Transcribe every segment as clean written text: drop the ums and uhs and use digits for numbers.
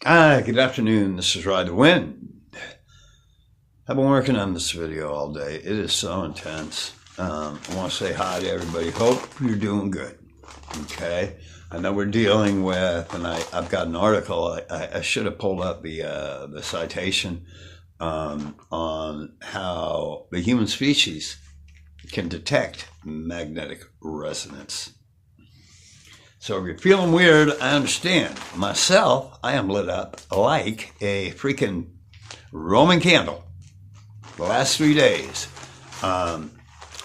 Hi, good afternoon. This is Ride the Wind. I've been working on this video all day. It is so intense. I want to say hi to everybody. Hope you're doing good. Okay. I know we're dealing with, and I've got an article. I should have pulled up the citation on how the human species can detect magnetic resonance. So if you're feeling weird, I understand. Myself, I am lit up like a freaking Roman candle. The last 3 days. A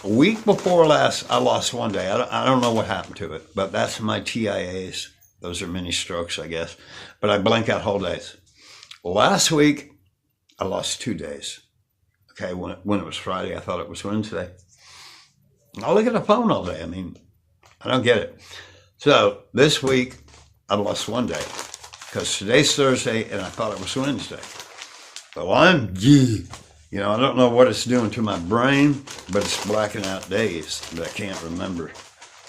week before last, I lost one day. I don't know what happened to it, but that's my TIAs. Those are mini strokes, I guess. But I blank out whole days. Last week, I lost 2 days. Okay, when it was Friday, I thought it was Wednesday. I look at the phone all day. I mean, I don't get it. So this week, I lost 1 day because today's Thursday and I thought it was Wednesday. So I don't know what it's doing to my brain, but it's blacking out days that I can't remember.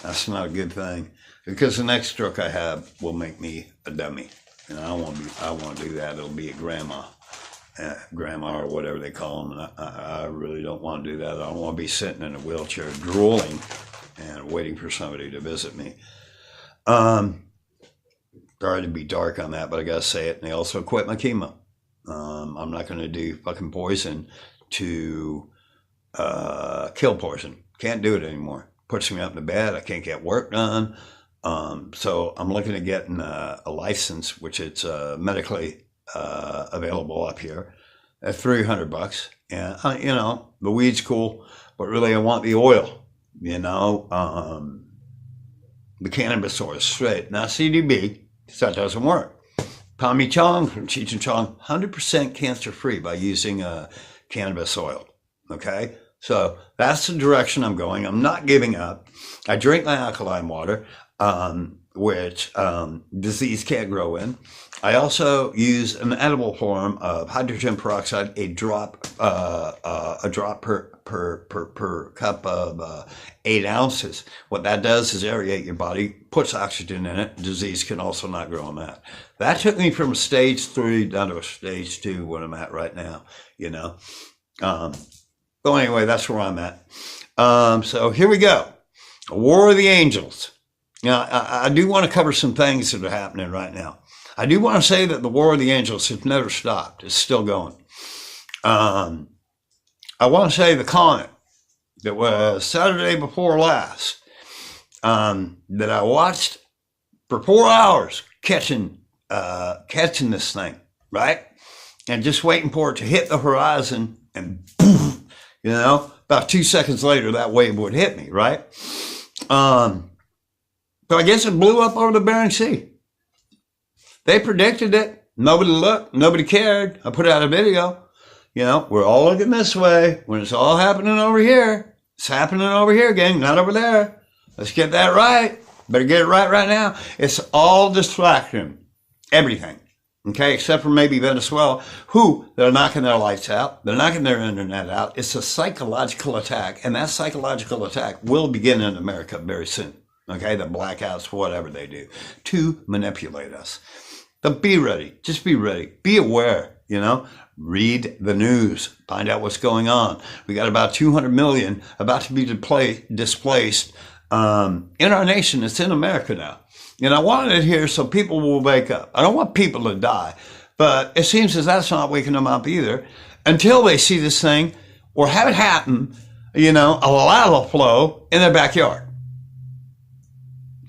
That's not a good thing because the next stroke I have will make me a dummy. And I want to do that. It'll be a grandma or whatever they call them. And I really don't want to do that. I don't want to be sitting in a wheelchair drooling and waiting for somebody to visit me. Sorry to be dark on that, but I gotta say it. And they also quit my chemo. I'm not gonna do fucking poison to kill poison. Can't do it anymore. Puts me up in the bed. I can't get work done. So I'm looking at getting a license, which it's medically available up here at $300. And the weed's cool, but really I want the oil. The cannabis oil straight, not CBD, because that doesn't work. Tommy Chong from Cheech and Chong, 100% cancer-free by using cannabis oil, okay? So that's the direction I'm going. I'm not giving up. I drink my alkaline water, which disease can't grow in. I also use an edible form of hydrogen peroxide, a drop per cup of 8 ounces. What that does is aerate your body, puts oxygen in it. Disease can also not grow on that. That took me from a stage 3 down to a stage 2, what I'm at right now, So anyway, that's where I'm at. So here we go. War of the Angels. Now, I do want to cover some things that are happening right now. I do want to say that the War of the Angels has never stopped. It's still going. I want to say the comet that was Saturday before last that I watched for 4 hours catching this thing, right? And just waiting for it to hit the horizon and boom, about 2 seconds later, that wave would hit me, right? So I guess it blew up over the Bering Sea. They predicted it. Nobody looked. Nobody cared. I put out a video. We're all looking this way when it's all happening over here. It's happening over here, gang, not over there. Let's get that right. Better get it right now. It's all distraction. Everything. Okay, except for maybe Venezuela, they're knocking their lights out. They're knocking their internet out. It's a psychological attack, and that psychological attack will begin in America very soon. Okay, the blackouts, whatever they do, to manipulate us. But be ready. Just be ready. Be aware, Read the news. Find out what's going on. We got about 200 million about to be displaced in our nation. It's in America now. And I wanted it here so people will wake up. I don't want people to die. But it seems as that's not waking them up either until they see this thing or have it happen, a lava flow in their backyard.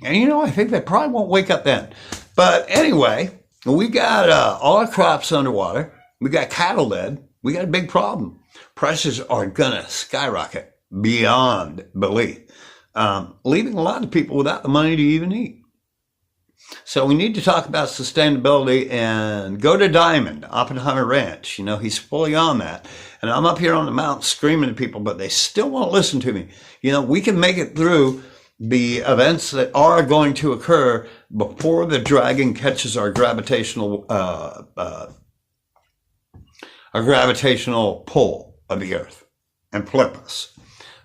And I think they probably won't wake up then. But anyway, we got all our crops underwater. We got cattle dead. We got a big problem. Prices are going to skyrocket beyond belief, leaving a lot of people without the money to even eat. So we need to talk about sustainability and go to Diamond, Oppenheimer Ranch. He's fully on that. And I'm up here on the mountain screaming at people, but they still won't listen to me. We can make it through the events that are going to occur before the dragon catches our gravitational pull of the earth and flip us.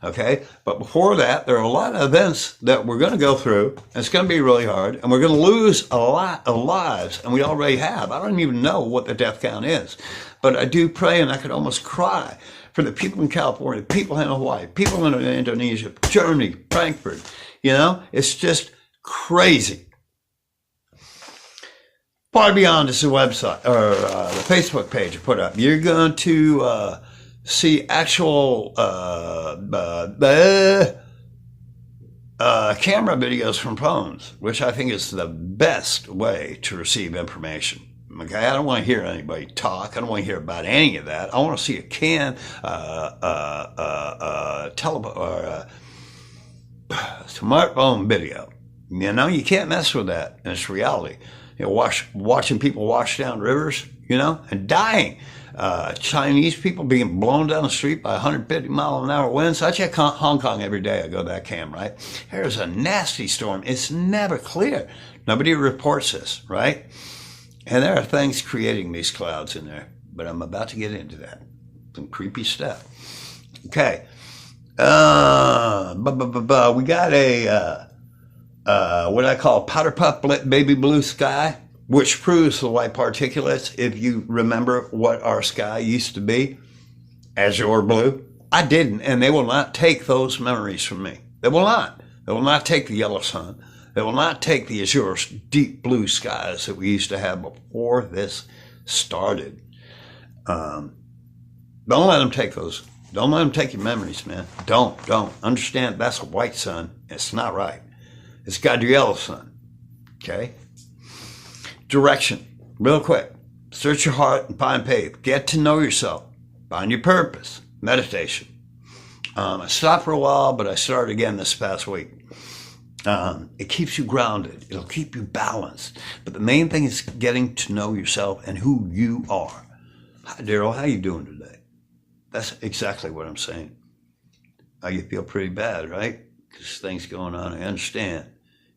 Okay, but before that, there are a lot of events that we're going to go through. And it's going to be really hard, and we're going to lose a lot of lives, and we already have. I don't even know what the death count is, but I do pray, and I could almost cry for the people in California, people in Hawaii, people in Indonesia, Germany, Frankfurt. You know, it's just crazy. Far Beyond is the website or the Facebook page I put up. You're going to see actual camera videos from phones, which I think is the best way to receive information. Okay, I don't want to hear anybody talk. I don't want to hear about any of that. I want to see a smartphone video. You know, you can't mess with that. And it's reality. You know, watching people wash down rivers, you know, and dying. Chinese people being blown down the street by 150 mile an hour winds. I check Hong Kong every day. I go to that cam, right? There's a nasty storm. It's never clear. Nobody reports this, right? And there are things creating these clouds in there, but I'm about to get into that. Some creepy stuff. Okay. We got a what I call powder puff baby blue sky, which proves the white particulates. If you remember what our sky used to be, azure blue, I didn't, and they will not take those memories from me. They will not. They will not take the yellow sun. They will not take the azure deep blue skies that we used to have before this started. Don't let them take those. Don't let them take your memories, man. Don't. Understand that's a white sun. It's not right. It's got your yellow sun. Okay? Direction. Real quick. Search your heart and find faith. Get to know yourself. Find your purpose. Meditation. I stopped for a while, but I started again this past week. It keeps you grounded. It'll keep you balanced. But the main thing is getting to know yourself and who you are. Hi, Daryl. How you doing today? That's exactly what I'm saying. You feel pretty bad, right? Because things going on. I understand.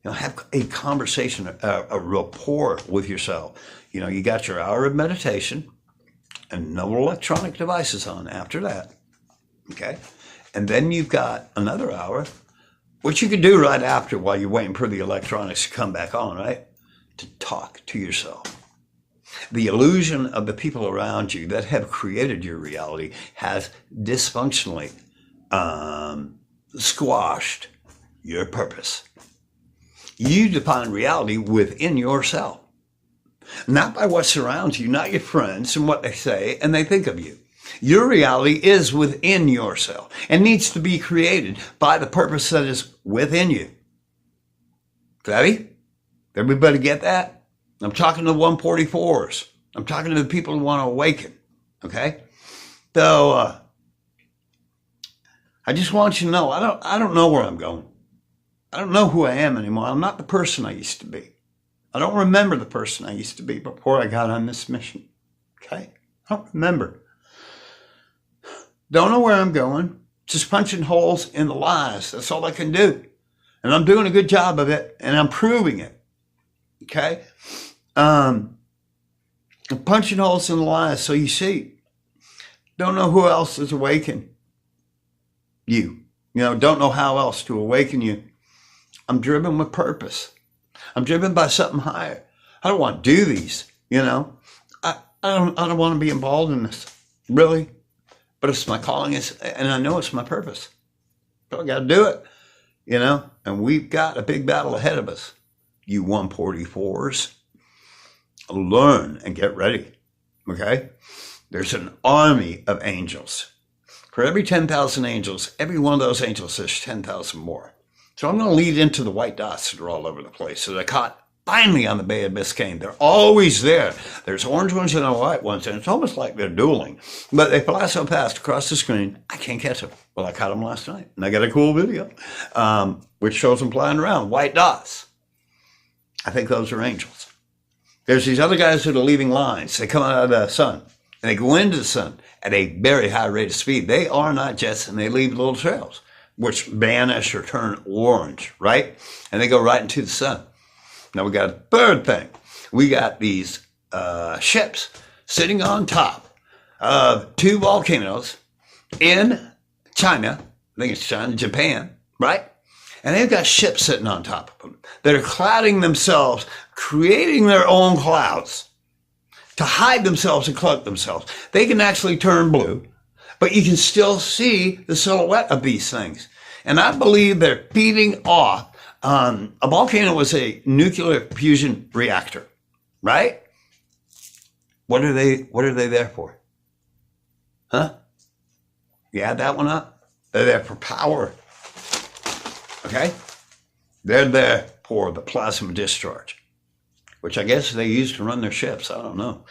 You know, have a conversation, a rapport with yourself. You know, you got your hour of meditation and no electronic devices on after that. Okay? And then you've got another hour, which you can do right after while you're waiting for the electronics to come back on, right? To talk to yourself. The illusion of the people around you that have created your reality has dysfunctionally squashed your purpose. You define reality within yourself, not by what surrounds you, not your friends and what they say and they think of you. Your reality is within yourself and needs to be created by the purpose that is within you. Savvy? Everybody get that? I'm talking to the 144s. I'm talking to the people who want to awaken. Okay? So, I just want you to know, I don't know where I'm going. I don't know who I am anymore. I'm not the person I used to be. I don't remember the person I used to be before I got on this mission. Okay? I don't remember. Don't know where I'm going. Just punching holes in the lies. That's all I can do. And I'm doing a good job of it, and I'm proving it. Okay? I'm punching holes in the lies so you see. Don't know who else is awakened. You know, don't know how else to awaken you. I'm driven with purpose. I'm driven by something higher. I don't want to do these, you know. I don't want to be involved in this, really. But it's my calling, and I know it's my purpose. So I got to do it, you know. And we've got a big battle ahead of us. You 144s, learn and get ready, okay? There's an army of angels. For every 10,000 angels, every one of those angels, there's 10,000 more. So I'm going to lead into the white dots that are all over the place that I caught finally on the Bay of Biscayne. They're always there. There's orange ones and white ones, and it's almost like they're dueling. But they fly so fast across the screen, I can't catch them. Well, I caught them last night, and I got a cool video, which shows them flying around, white dots. I think those are angels. There's these other guys that are leaving lines. They come out of the sun, and they go into the sun at a very high rate of speed. They are not jets, and they leave little trails, which vanish or turn orange, right? And they go right into the sun. Now we got a third thing. We got these ships sitting on top of two volcanoes in China, I think it's China, Japan, right? And they've got ships sitting on top of them that are clouding themselves, creating their own clouds to hide themselves and cloak themselves. They can actually turn blue, but you can still see the silhouette of these things. And I believe they're feeding off. A volcano was a nuclear fusion reactor, right? What are they there for? Huh? You add that one up? They're there for power. Okay? They're there for the plasma discharge, which I guess they use to run their ships. I don't know.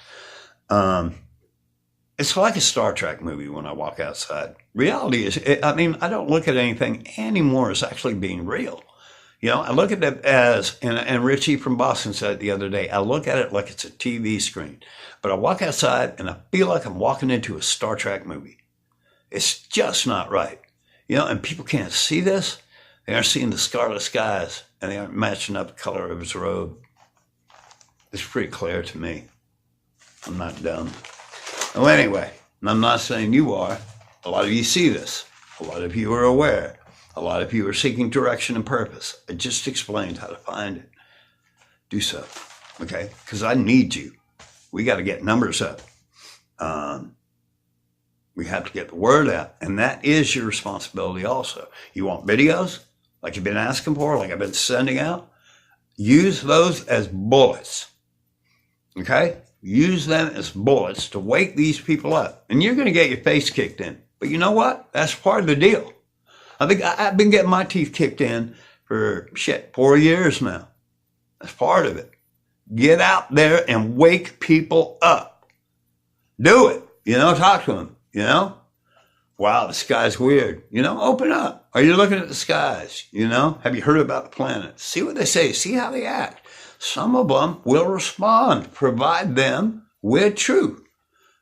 It's like a Star Trek movie when I walk outside. Reality is, I don't look at anything anymore as actually being real. I look at it as, and Richie from Boston said it the other day, I look at it like it's a TV screen. But I walk outside and I feel like I'm walking into a Star Trek movie. It's just not right. And people can't see this. They aren't seeing the scarlet skies, and they aren't matching up the color of his robe. It's pretty clear to me. I'm not dumb. Well, anyway, I'm not saying you are. A lot of you see this. A lot of you are aware. A lot of you are seeking direction and purpose. I just explained how to find it. Do so, okay? Because I need you. We got to get numbers up. We have to get the word out, and that is your responsibility also. You want videos, like you've been asking for, like I've been sending out? Use those as bullets, okay? Use them as bullets to wake these people up, and you're going to get your face kicked in. But you know what? That's part of the deal. I think I've been getting my teeth kicked in for 4 years now. That's part of it. Get out there and wake people up. Do it. Talk to them. Wow, the sky's weird. Open up. Are you looking at the skies? Have you heard about the planets? See what they say. See how they act. Some of them will respond. Provide them with truth.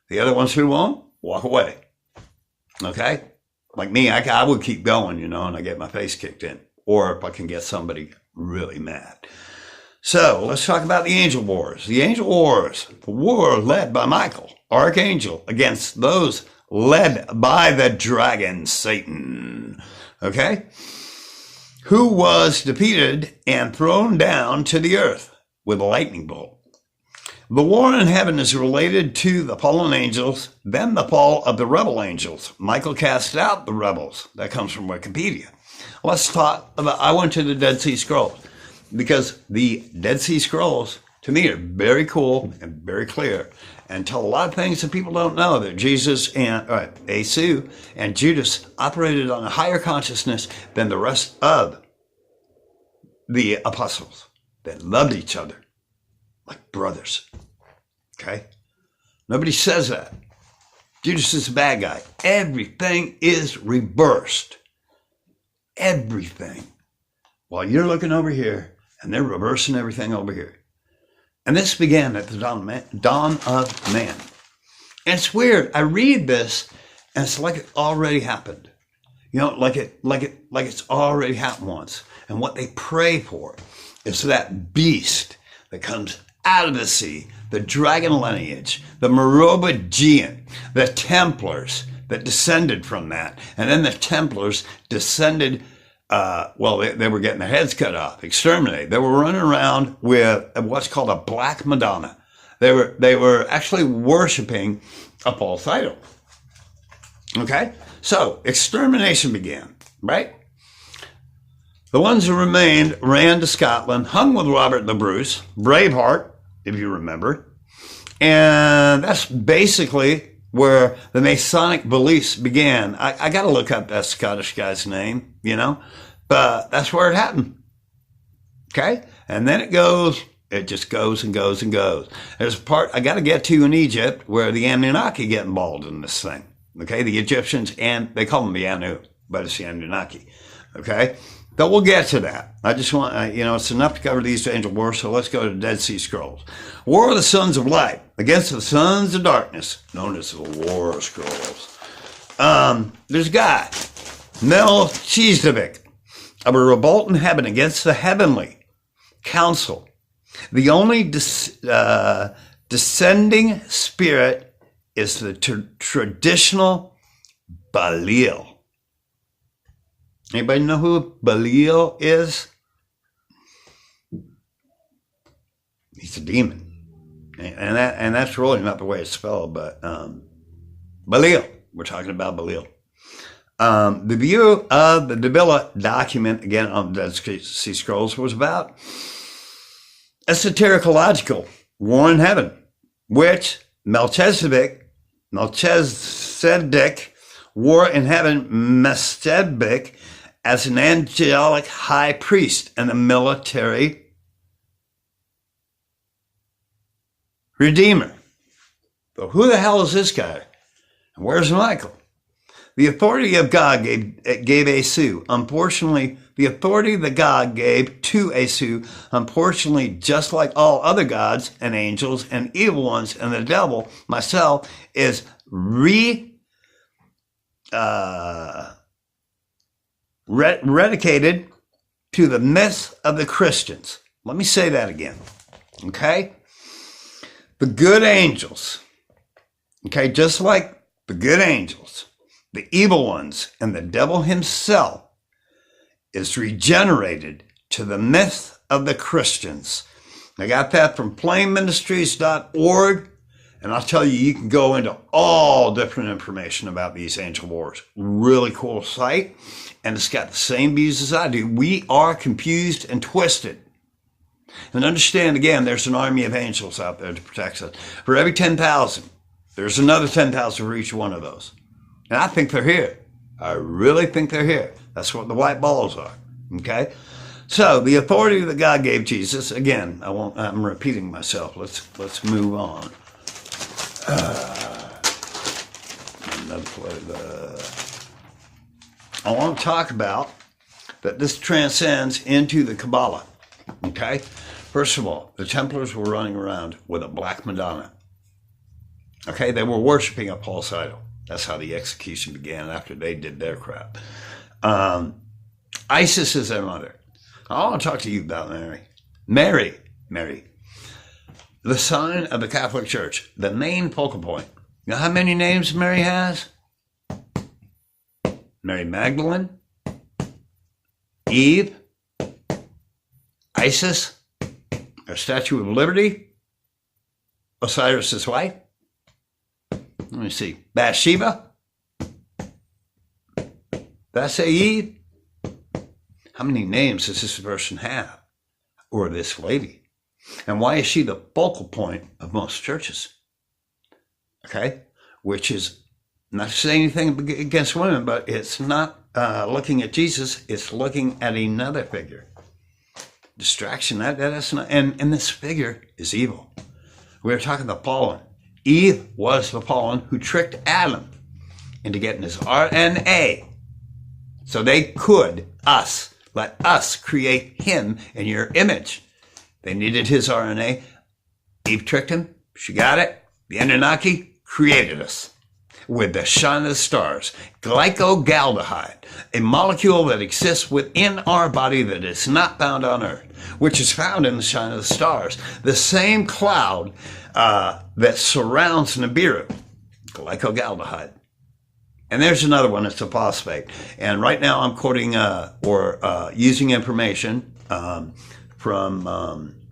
The other ones who won't, walk away. Okay? Like me, I would keep going, and I get my face kicked in. Or if I can get somebody really mad. So let's talk about the angel wars. The angel wars, the war led by Michael, archangel, against those led by the dragon, Satan. Okay? Who was defeated and thrown down to the earth with a lightning bolt. The war in heaven is related to the fallen angels, then the fall of the rebel angels. Michael cast out the rebels. That comes from Wikipedia. Let's talk about, I went to the Dead Sea Scrolls because the Dead Sea Scrolls, to me, are very cool and very clear and tell a lot of things that people don't know, that Jesus and Asu and Judas operated on a higher consciousness than the rest of the apostles that loved each other like brothers. Okay? Nobody says that. Judas is a bad guy. Everything is reversed. Everything. While you're looking over here, and they're reversing everything over here. And this began at the dawn of man. And it's weird. I read this, and it's like it already happened. Like it's already happened once. And what they pray for is that beast that comes out of the sea, the dragon lineage, the Merovingian, the Templars that descended from that. And then the Templars descended, they were getting their heads cut off, exterminated. They were running around with what's called a black Madonna. They were actually worshiping a false idol. Okay? So extermination began, right? The ones who remained ran to Scotland, hung with Robert the Bruce, Braveheart, if you remember. And that's basically where the Masonic beliefs began. I got to look up that Scottish guy's name, but that's where it happened. Okay? And then it just goes and goes and goes. There's a part I got to get to in Egypt where the Anunnaki get involved in this thing. Okay? The Egyptians, and they call them the Anu, but it's the Anunnaki. Okay? But we'll get to that. I just want, it's enough to cover these angel wars, so let's go to the Dead Sea Scrolls. War of the Sons of Light against the Sons of Darkness, known as the War Scrolls. There's a guy, Melchizedek, of a revolt in heaven against the heavenly council. The only descending spirit is the traditional Belial. Anybody know who Belial is? He's a demon. And that's really not the way it's spelled, but Belial. We're talking about Belial. The view of the Dabila document, again, on the Dead Sea Scrolls, was about esotericological war in heaven, which Melchizedek wore in heaven, Melchizedek as an angelic high priest and a military redeemer. But who the hell is this guy? And where's Michael? The authority of God gave Asu. Unfortunately, the authority that God gave to Asu, unfortunately, just like all other gods and angels and evil ones and the devil, myself, is relegated to the myths of the Christians. Let me say that again. Okay? The good angels. Okay, just like the good angels, the evil ones, and the devil himself is regenerated to the myth of the Christians. I got that from plainministries.org, and I'll tell you, you can go into all different information about these angel wars. Really cool site, and it's got the same views as I do. We are confused and twisted. And understand, again, there's an army of angels out there to protect us. For every 10,000, there's another 10,000 for each one of those. And I think they're here. I really think they're here. That's what the white balls are. Okay? So the authority that God gave Jesus, again, I'm repeating myself. Let's move on. I want to talk about that this transcends into the Kabbalah. Okay? First of all, the Templars were running around with a black Madonna. Okay? They were worshiping a false idol. That's how the execution began after they did their crap. Isis is their mother. I want to talk to you about Mary. Mary. The sign of the Catholic Church. The main focal point. You know how many names Mary has? Mary Magdalene. Eve. Isis. Our Statue of Liberty. Osiris' wife. Let me see. Bathsheba. That's Eve. How many names does this person have? Or this lady? And why is she the focal point of most churches? Okay? Which is not to say anything against women, but it's not looking at Jesus. It's looking at another figure. Distraction. That's not. And this figure is evil. We're talking the fallen. Eve was the fallen who tricked Adam into getting his RNA so they could let us create him in your image. They needed his RNA. Eve tricked him. She got it. The Anunnaki created us with the shine of the stars. Glycoaldehyde, a molecule that exists within our body that is not found on Earth, which is found in the shine of the stars. The same cloud that surrounds Nibiru, glycoaldehyde. And there's another one, it's a phosphate. And right now I'm quoting using information from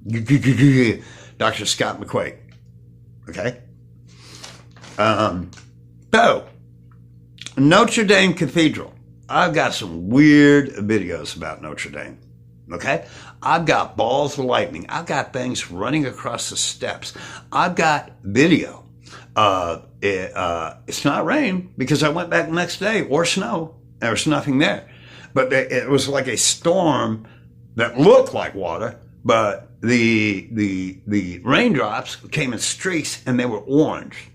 Dr. Scott McQuaid. Okay? So, Notre Dame Cathedral. I've got some weird videos about Notre Dame. Okay? I've got balls of lightning. I've got things running across the steps. I've got video. It's not rain because I went back the next day, or snow. There was nothing there. But it was like a storm that looked like water, but the raindrops came in streaks and they were orange.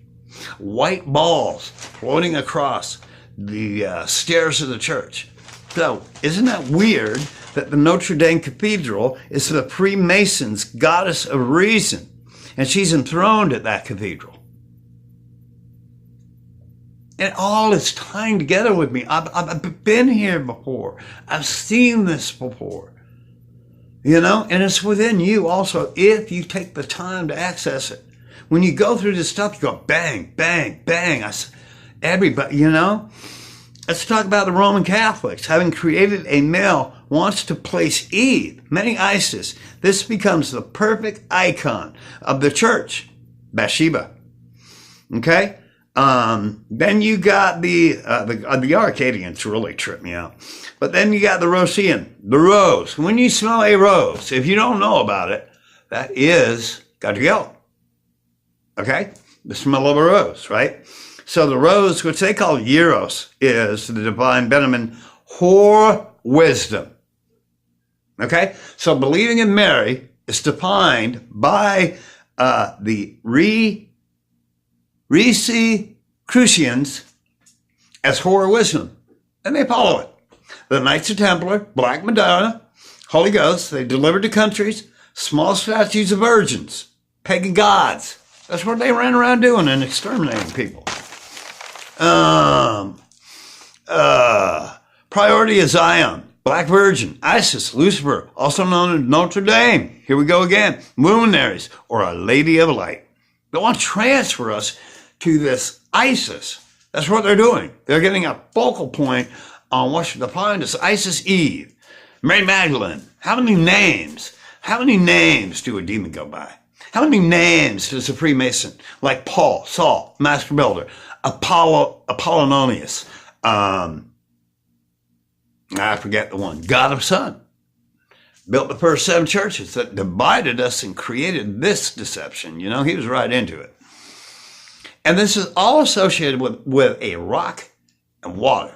White balls floating across the stairs of the church. So, isn't that weird that the Notre Dame Cathedral is the Freemasons' goddess of reason, and she's enthroned at that cathedral? And all is tying together with me. I've been here before. I've seen this before. You know, and it's within you also if you take the time to access it. When you go through this stuff, you go bang, bang, bang. Everybody, you know. Let's talk about the Roman Catholics. Having created a male wants to place Eve, many Isis. This becomes the perfect icon of the church, Bathsheba. Okay? Then you got the Arcadians really trip me out. But then you got the Rosian, the rose. When you smell a rose, if you don't know about it, that is got to go. Okay? The smell of a rose, right? So the rose, which they call Euros, is the divine feminine whore wisdom. Okay? So believing in Mary is defined by the Rosicrucians as whore wisdom. And they follow it. The Knights of Templar, Black Madonna, Holy Ghost, they delivered to countries small statues of virgins, pagan gods. That's what they ran around doing and exterminating people. Priority is Zion, Black Virgin, Isis, Lucifer, also known as Notre Dame. Here we go again. Luminaries, or a Lady of Light. They want to transfer us to this Isis. That's what they're doing. They're getting a focal point on what's defined as Isis Eve. Mary Magdalene. How many names? How many names do a demon go by? How many names does a Freemason like Paul, Saul, Master Builder, Apollonius, I forget the one, God of Sun, built the first 7 churches that divided us and created this deception. You know, he was right into it. And this is all associated with a rock and water,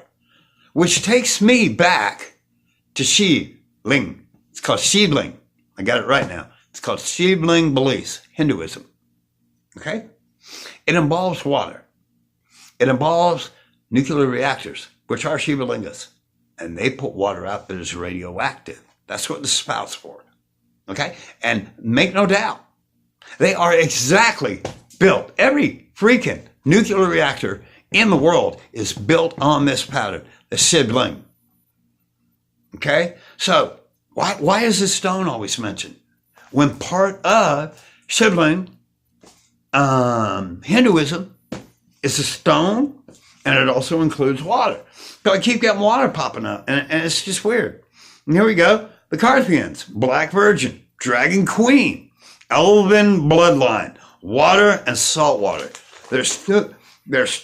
which takes me back to Shivling. It's called Shivling. I got it right now. It's called Shivling beliefs, Hinduism. Okay? It involves water. It involves nuclear reactors, which are Shivalingas. And they put water out that is radioactive. That's what the spout's for. Okay? And make no doubt, they are exactly built. Every freaking nuclear reactor in the world is built on this pattern, the Shivling. Okay? So, why is this stone always mentioned? When part of Shivling Hinduism is a stone, and it also includes water. So I keep getting water popping up, and it's just weird. And here we go. The Carthians, Black Virgin, Dragon Queen, Elven bloodline, water and salt water. There's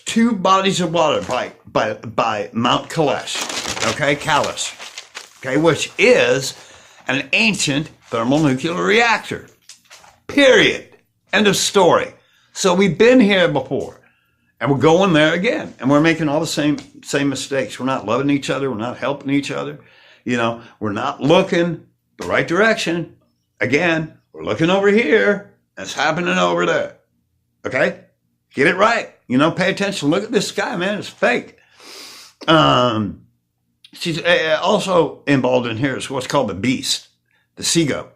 two bodies of water by Mount Kalash, okay, Kalash, okay, which is an ancient thermonuclear reactor. Period. End of story. So we've been here before. And we're going there again. And we're making all the same mistakes. We're not loving each other. We're not helping each other. You know, we're not looking the right direction. Again, we're looking over here. It's happening over there. Okay? Get it right. You know, pay attention. Look at this sky, man. It's fake. She's also involved in here is what's called the beast, the sea goat.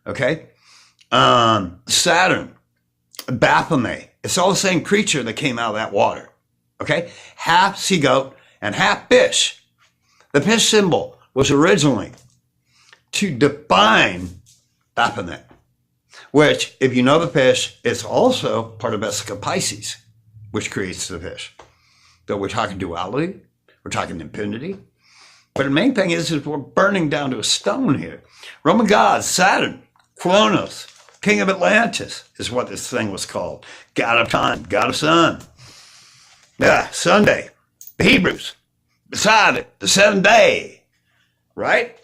Okay? Saturn, Baphomet. It's all the same creature that came out of that water. Okay? Half sea goat and half fish. The fish symbol was originally to define Baphomet, which, if you know the fish, is also part of Bestia Pisces, which creates the fish. So we're talking duality. We're talking infinity. But the main thing is we're burning down to a stone here. Roman gods, Saturn, Kronos, King of Atlantis is what this thing was called. God of time, God of sun. Yeah, Sunday, the Hebrews. Beside it, the 7th day, right,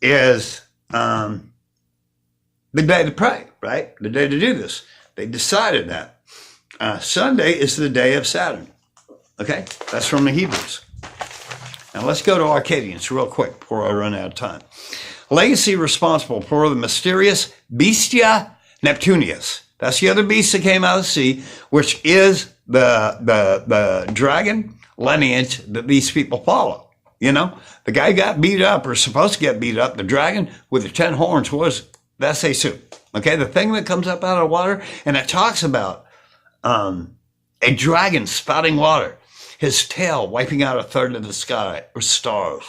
is the day to pray, right? The day to do this. They decided that. Sunday is the day of Saturn. Okay? That's from the Hebrews. Now let's go to Arcadians real quick before I run out of time. Legacy responsible for the mysterious Bestia Neptunis. That's the other beast that came out of the sea, which is the dragon lineage that these people follow. You know, the guy got beat up, or supposed to get beat up. The dragon with the 10 horns was, that's a suit. Okay, the thing that comes up out of water, and it talks about a dragon spouting water, his tail wiping out a third of the sky, or stars.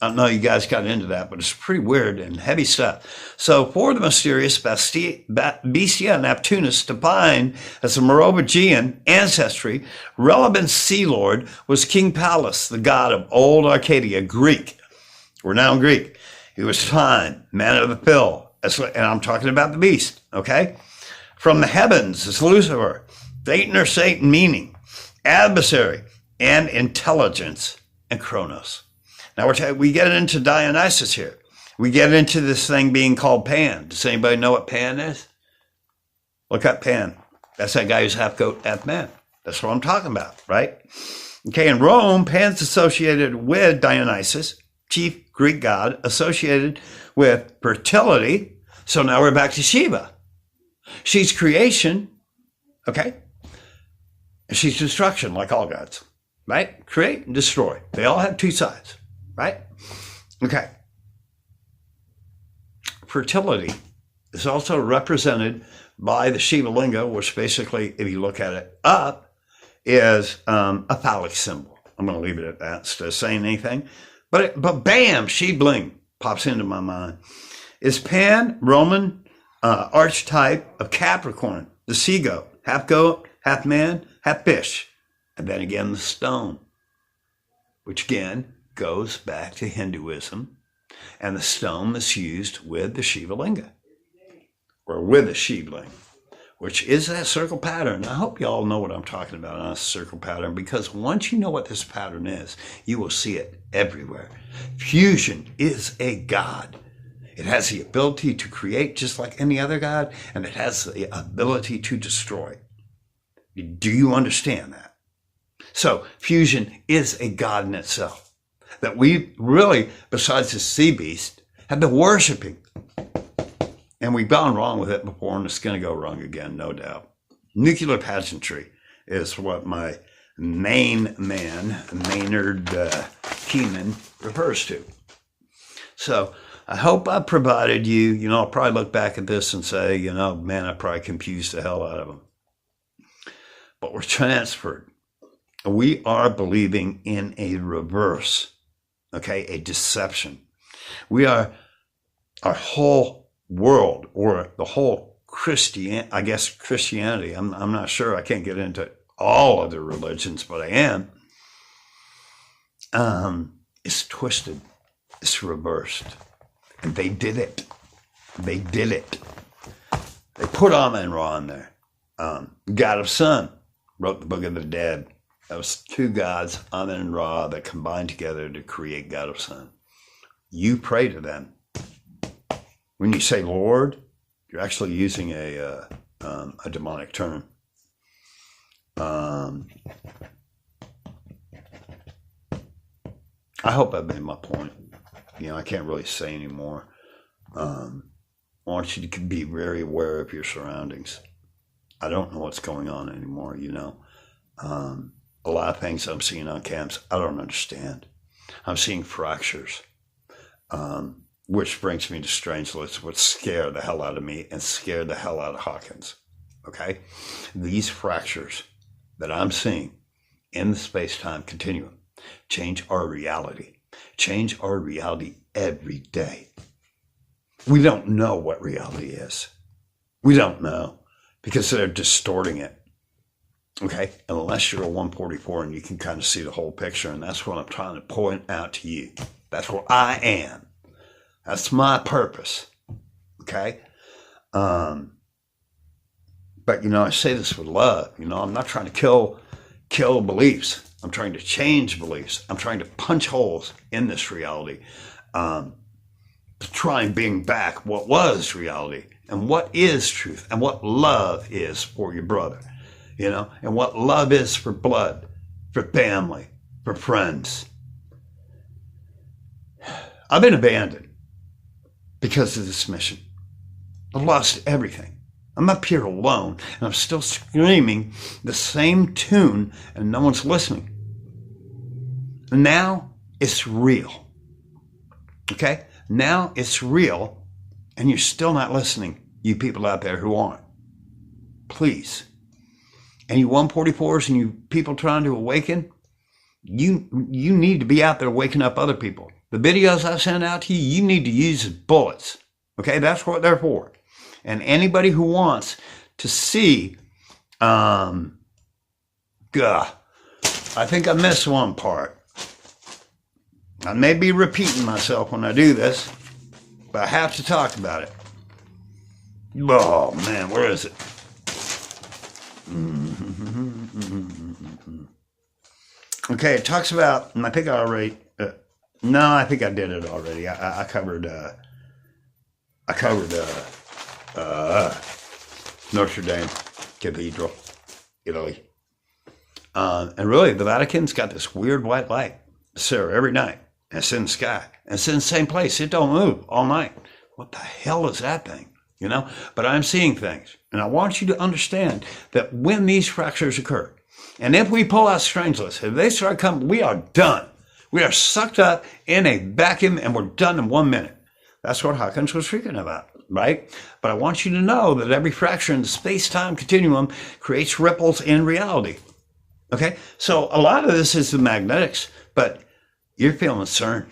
I don't know you guys got into that, but it's pretty weird and heavy stuff. So for the mysterious Bestia Neptunis, defined as a Merovingian ancestry, relevant sea lord was King Pallas, the god of old Arcadia, Greek. We're now in Greek. He was time, man of the pill, and I'm talking about the beast, okay? From the heavens is Lucifer, Satan or Satan meaning, adversary, and intelligence, and Kronos. Now we get into Dionysus here. We get into this thing being called Pan. Does anybody know what Pan is? Look up Pan. That's that guy who's half goat, half man. That's what I'm talking about, right? Okay, in Rome, Pan's associated with Dionysus, chief Greek god, associated with fertility. So now we're back to Shiva. She's creation, okay? She's destruction, like all gods, right? Create and destroy. They all have two sides. Right? Okay. Fertility is also represented by the Shiva Linga, which basically, if you look at it up, is a phallic symbol. I'm going to leave it at that instead of saying anything. But bam, She-Bling pops into my mind. Is Pan Roman archetype of Capricorn, the sea goat, half man, half fish, and then again the stone, which again goes back to Hinduism, and the stone is used with the Shiva Linga, or with the She-Bling, which is that circle pattern. I hope you all know what I'm talking about on a circle pattern, because once you know what this pattern is, you will see it everywhere. Fusion is a god. It has the ability to create just like any other god, and it has the ability to destroy. Do you understand that? So fusion is a god in itself that we really, besides the sea beast, have been worshiping. And we've gone wrong with it before, and it's going to go wrong again, no doubt. Nuclear pageantry is what my main man, Maynard Keenan, refers to. So I hope I provided you, I'll probably look back at this and say, man, I probably confused the hell out of them. But we're transferred. We are believing in a reverse, okay, a deception. We are, our whole world, or the whole Christianity, I'm not sure, I can't get into all other religions, but I am, is twisted, it's reversed. And they did it. They did it. They put Amun-Ra in there. God of Sun wrote the Book of the Dead. That was two gods, Amun and Ra, that combined together to create God of Sun. You pray to them. When you say Lord, you're actually using a demonic term. I hope I've made my point. I can't really say anymore. I want you to be very aware of your surroundings. I don't know what's going on anymore, a lot of things I'm seeing on camps, I don't understand. I'm seeing fractures, which brings me to strange lists, which scare the hell out of me and scare the hell out of Hawkins, okay? These fractures that I'm seeing in the space-time continuum change our reality every day. We don't know what reality is. We don't know because they're distorting it. Okay, unless you're a 144 and you can kind of see the whole picture, and that's what I'm trying to point out to you. That's what I am. That's my purpose. Okay, but I say this with love. I'm not trying to kill beliefs. I'm trying to change beliefs. I'm trying to punch holes in this reality, to try and bring back what was reality and what is truth and what love is for your brother. And what love is for blood, for family, for friends. I've been abandoned because of this mission. I've lost everything. I'm up here alone, and I'm still screaming the same tune, and no one's listening. Now it's real. Okay? Now it's real, and you're still not listening, you people out there who aren't. Please. And you 144s and you people trying to awaken, you need to be out there waking up other people. The videos I send out to you, you need to use as bullets. Okay, that's what they're for. And anybody who wants to see, I think I missed one part. I may be repeating myself when I do this, but I have to talk about it. Oh man, where is it? Okay, it talks about, and I think I already, no, I think I did it already. I covered Notre Dame Cathedral, Italy. And really, the Vatican's got this weird white light, Sarah, every night. And it's in the sky. And it's in the same place. It don't move all night. What the hell is that thing? You know? But I'm seeing things. And I want you to understand that when these fractures occur, and if we pull out strangeless, if they start coming, we are done. We are sucked up in a vacuum and we're done in 1 minute. That's what Hawkins was speaking about, right? But I want you to know that every fracture in the space-time continuum creates ripples in reality. Okay? So a lot of this is the magnetics, but you're feeling CERN.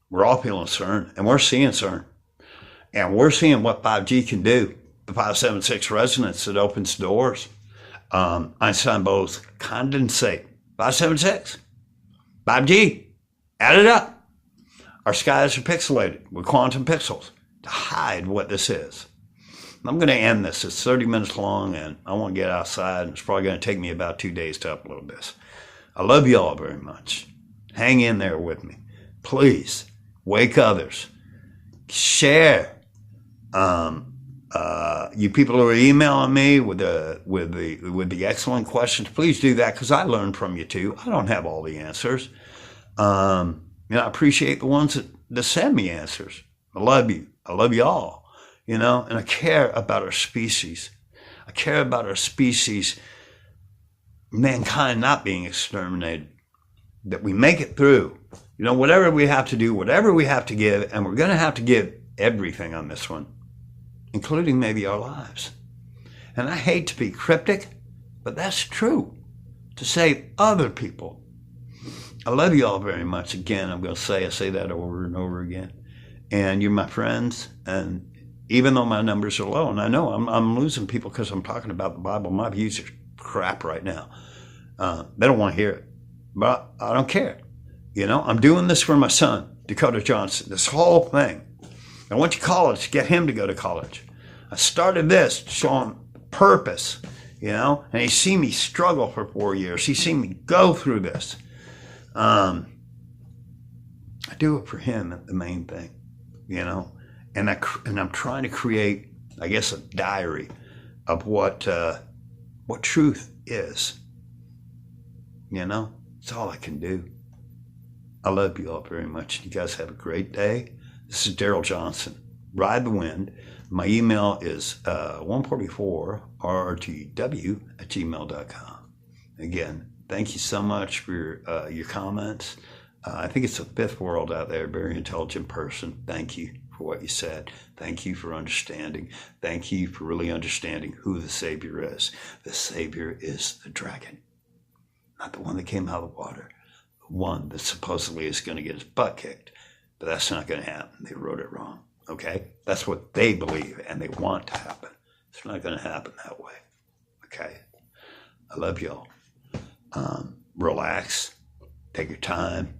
We're all feeling CERN, and we're seeing CERN. And we're seeing what 5G can do. The 576 resonance that opens doors. Einstein bows condensate. 576. 5G. Add it up. Our skies are pixelated with quantum pixels to hide what this is. I'm going to end this. It's 30 minutes long, and I want to get outside, and it's probably going to take me about 2 days to upload this. I love you all very much. Hang in there with me. Please, wake others. Share. You people who are emailing me with the excellent questions, please do that, because I learn from you too. I don't have all the answers. I appreciate the ones that send me answers. I love you. I love you all. And I care about our species. I care about our species, mankind not being exterminated, that we make it through. Whatever we have to do, whatever we have to give, and we're going to have to give everything on this one, including maybe our lives. And I hate to be cryptic, but that's true, to save other people. I love you all very much. Again, I'm going to say, I say that over and over again. And you're my friends, and even though my numbers are low, and I know I'm losing people because I'm talking about the Bible, my views are crap right now. They don't want to hear it, but I don't care. I'm doing this for my son, Dakota Johnson, this whole thing. I went to college to get him to go to college. I started this to show him purpose, and he's seen me struggle for 4 years. He's seen me go through this. I do it for him, the main thing, and I'm trying to create, I guess, a diary of what truth is. It's all I can do. I love you all very much. You guys have a great day. This is Daryl Johnson. Ride the wind. My email is 144rrtw@gmail.com. Again, thank you so much for your comments. I think it's the fifth world out there, very intelligent person. Thank you for what you said. Thank you for understanding. Thank you for really understanding who the Savior is. The Savior is the dragon, not the one that came out of the water. The one that supposedly is going to get his butt kicked. But that's not going to happen. They wrote it wrong. Okay? That's what they believe and they want to happen. It's not going to happen that way. Okay? I love y'all. Relax. Take your time.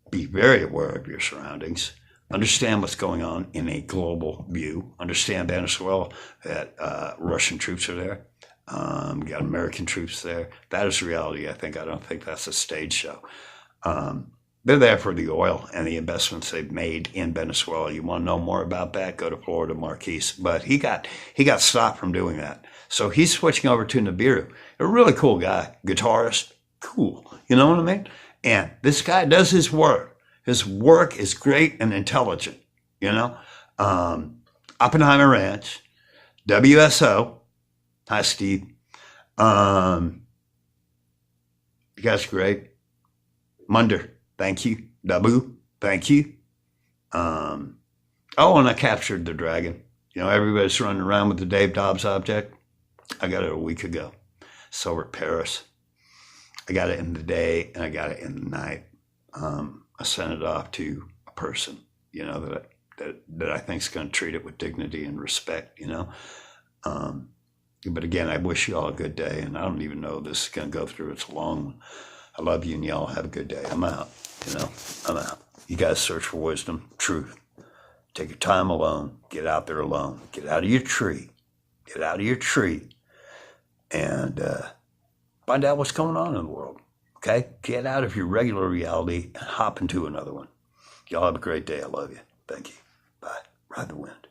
Be very aware of your surroundings. Understand what's going on in a global view. Understand Venezuela, that Russian troops are there. Got American troops there. That is reality, I think. I don't think that's a stage show. They're there for the oil and the investments they've made in Venezuela. You want to know more about that? Go to Florida Marquise. But he got stopped from doing that. So he's switching over to Nibiru. A really cool guy, guitarist, cool. You know what I mean? And this guy does his work. His work is great and intelligent. Oppenheimer Ranch, WSO. Hi, Steve. You guys are great. Munder. Thank you. Dabu, thank you. And I captured the dragon. Everybody's running around with the Dave Dobbs object. I got it a week ago. So at Paris. I got it in the day and I got it in the night. I I sent it off to a person, you know, that I think is going to treat it with dignity and respect, you know. But again, I wish you all a good day, and I don't even know if this is going to go through. It's a long one. I love you, and y'all have a good day. I'm out, you know. I'm out. You guys search for wisdom, truth. Take your time alone. Get out there alone. Get out of your tree. Get out of your tree and find out what's going on in the world, okay? Get out of your regular reality and hop into another one. Y'all have a great day. I love you. Thank you. Bye. Ride the wind.